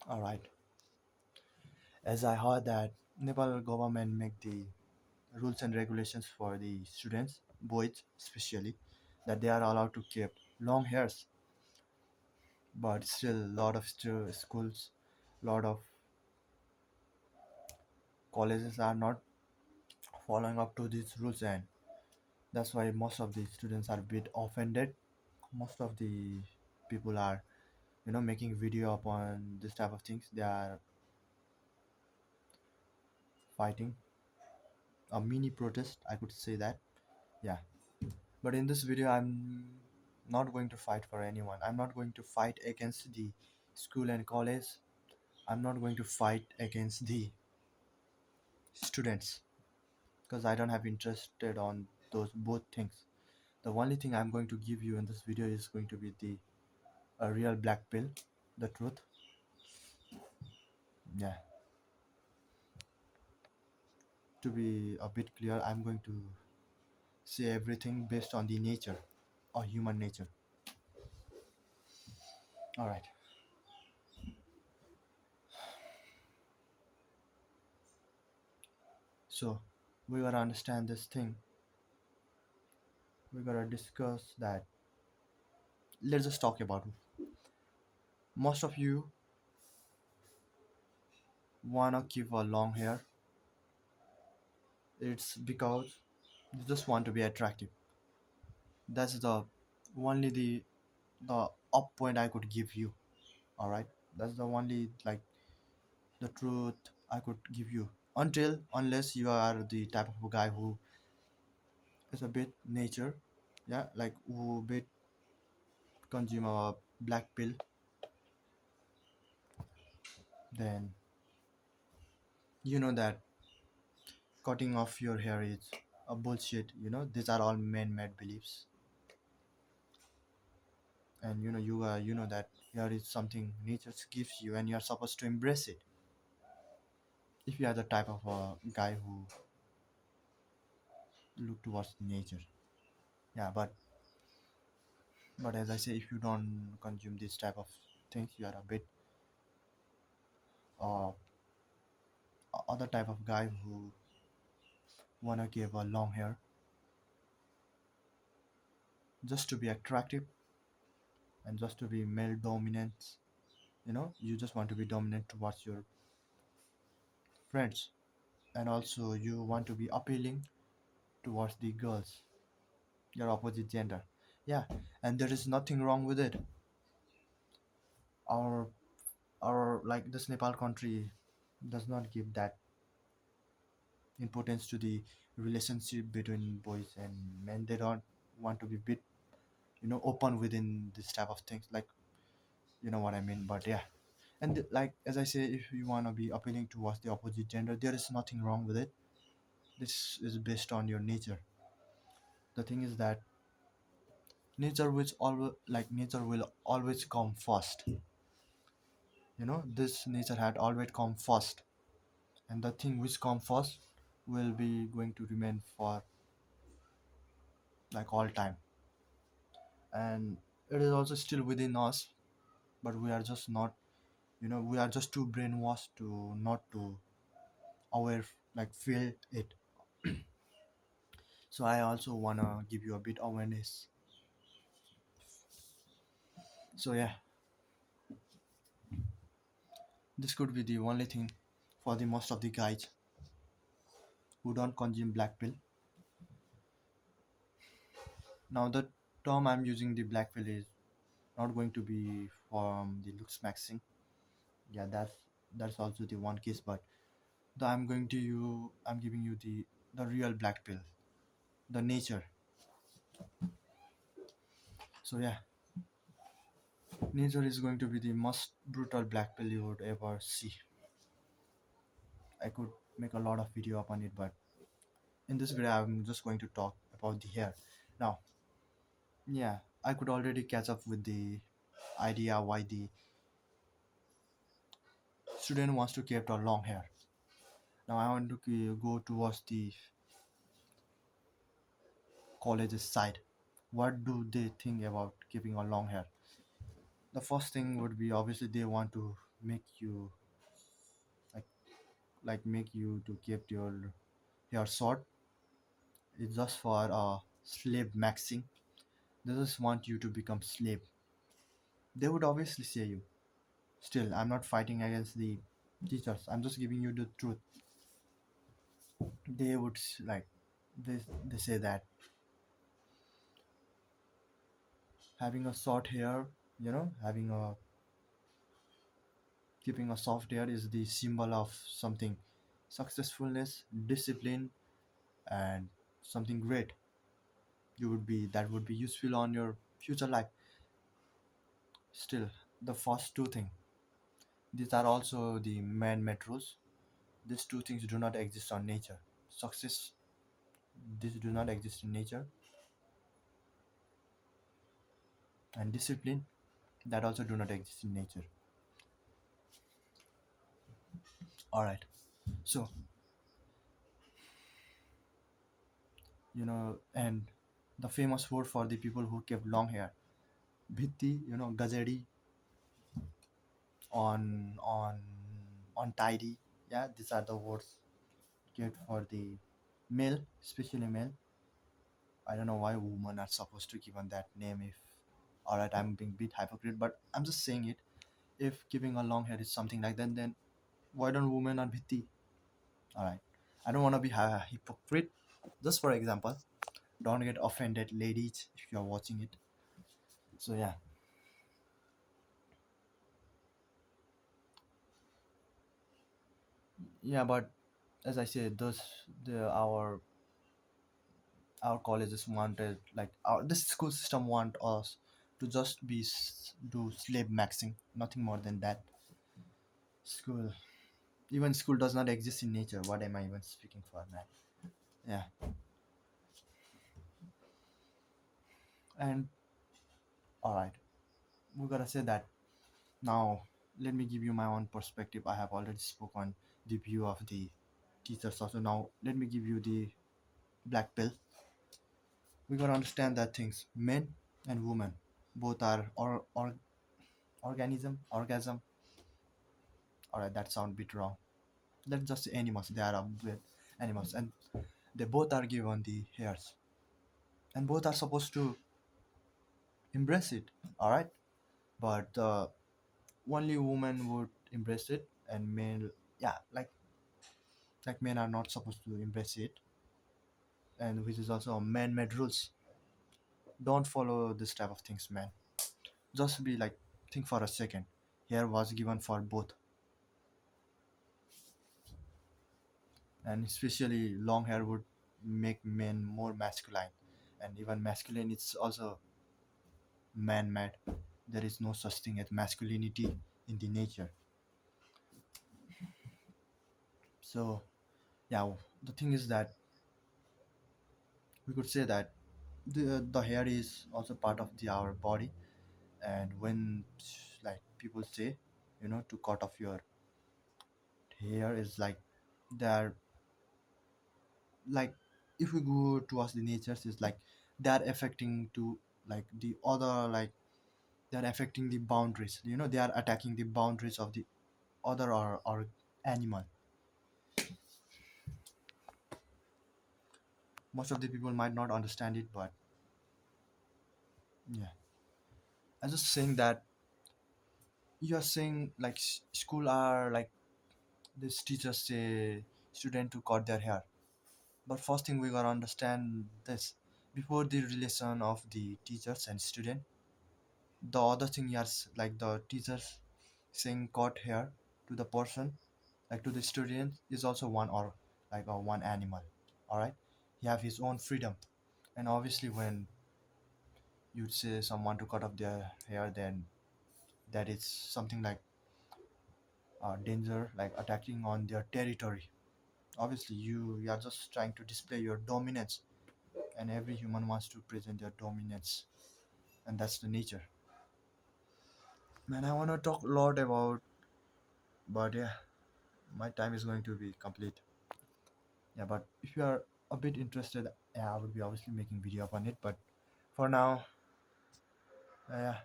All right. As I heard that Nepal government make the rules and regulations for the students, boys especially, that they are allowed to keep long hairs, but still lot of schools, lot of colleges are not following up to these rules, and that's why most of the students are a bit offended. Most of the people are making video upon this type of things. They are fighting a mini protest, I could say that. Yeah, but in this video I'm not going to fight for anyone. I'm not going to fight against the school and college. I'm not going to fight against the students because I don't have interested on those both things. The only thing I'm going to give you in this video is going to be the a real black pill, the truth. Yeah, to be a bit clear, I'm going to say everything based on the nature or human nature. All right. So we gotta understand this thing. We gotta discuss that. Let's just talk about it. Most of you wanna keep a long hair. It's because you just want to be attractive. That's the only the up point I could give you. All right. That's the only like the truth I could give you. Until unless you are the type of guy who is a bit nature, yeah, like who bit consume a black pill, then you know that cutting off your hair is a bullshit. These are all man-made beliefs, and you know that hair is something nature gives you, and you're supposed to embrace it. If you are the type of guy who look towards nature, yeah, but as I say, if you don't consume this type of things, you are a bit uh other type of guy who wanna give a long hair just to be attractive and just to be male dominant. You just want to be dominant towards your friends, and also you want to be appealing towards the girls, your opposite gender. Yeah, and there is nothing wrong with it. Our our like this Nepal country does not give that importance to the relationship between boys and men. They don't want to be bit open within this type of things, like you know what I mean. But yeah, and like as I say, if you want to be appealing towards the opposite gender, there is nothing wrong with it. This is based on your nature. The thing is that nature will always come first. This nature had always come first, and the thing which come first will be going to remain for like all time. And it is also still within us, but we are just not, we are just too brainwashed to not to aware, like feel it. So I also wanna give you a bit awareness. So yeah, this could be the only thing for the most of the guys who don't consume black pill. Now the term I'm using, the black pill, is not going to be from the looks maxing. Yeah, that's also the one case, but I'm giving you the real black pill, the nature. So yeah, nature is going to be the most brutal black pill you would ever see. I could make a lot of video upon it, but in this video I'm just going to talk about the hair. Now, yeah, I could already catch up with the idea why the student wants to keep a long hair. Now I want to go towards the college's side. What do they think about keeping a long hair? The first thing would be obviously they want to make you like make you to keep your hair short. It's just for slave maxing. They just want you to become slave. They would obviously say you. Still, I'm not fighting against the teachers. I'm just giving you the truth. They would they say that having a short hair, having a keeping a soft hair is the symbol of something successfulness, discipline, and something great. You would be that would be useful on your future life. Still, the first two things. These are also the man-made rules. These two things do not exist on nature. Success, this do not exist in nature, and discipline, that also do not exist in nature. All right. So and the famous word for the people who kept long hair, bhitti, gazedi, on tidy. Yeah, these are the words kept for the male, especially male. I don't know why women are supposed to given that name. If all right, I'm being bit hypocrite, but I'm just saying it. If keeping a long hair is something like that, then why don't women are bhitti? All right, I don't want to be a hypocrite. Just for example, don't get offended, ladies, if you are watching it. So yeah, yeah, but as I said, those the our colleges wanted this school system want us to just do slave maxing, nothing more than that. School, even school does not exist in nature. What am I even speaking for, man? Yeah, and all right, we gotta say that now. Let me give you my own perspective. I have already spoke on the view of the teachers. Also, now let me give you the black pill. We gotta understand that things, men and women, both are orgasm. All right, that sound a bit wrong. That's just animals. They are with animals, and they both are given the hairs, and both are supposed to embrace it. All right, but only women would embrace it, and men, yeah, men are not supposed to embrace it, and which is also a man-made rules. Don't follow this type of things, man. Just be like, think for a second. Hair was given for both, and especially long hair would make men more masculine, and even masculine is also man-made. There is no such thing as masculinity in the nature. So yeah, the thing is that we could say that the hair is also part of our body, and when people say, to cut off your hair is like they're like if we go towards the natures is like they're affecting to the other they're affecting the boundaries, they are attacking the boundaries of the other or animal. Most of the people might not understand it, but yeah, I'm just saying that you're saying like school are like this teachers say student to cut their hair, but first thing we gotta understand this, before the relation of the teachers and student, the other thing is like the teachers saying cut hair to the person, like to the student, is also one or like a one animal. All right, he have his own freedom, and obviously when you say someone to cut off their hair, then that is something like danger, like attacking on their territory. Obviously you are just trying to display your dominance, and every human wants to present their dominance, and that's the nature. Man, I want to talk a lot about, but yeah, my time is going to be complete. Yeah, but if you are a bit interested, yeah, I would be obviously making video upon it, but for now, yeah,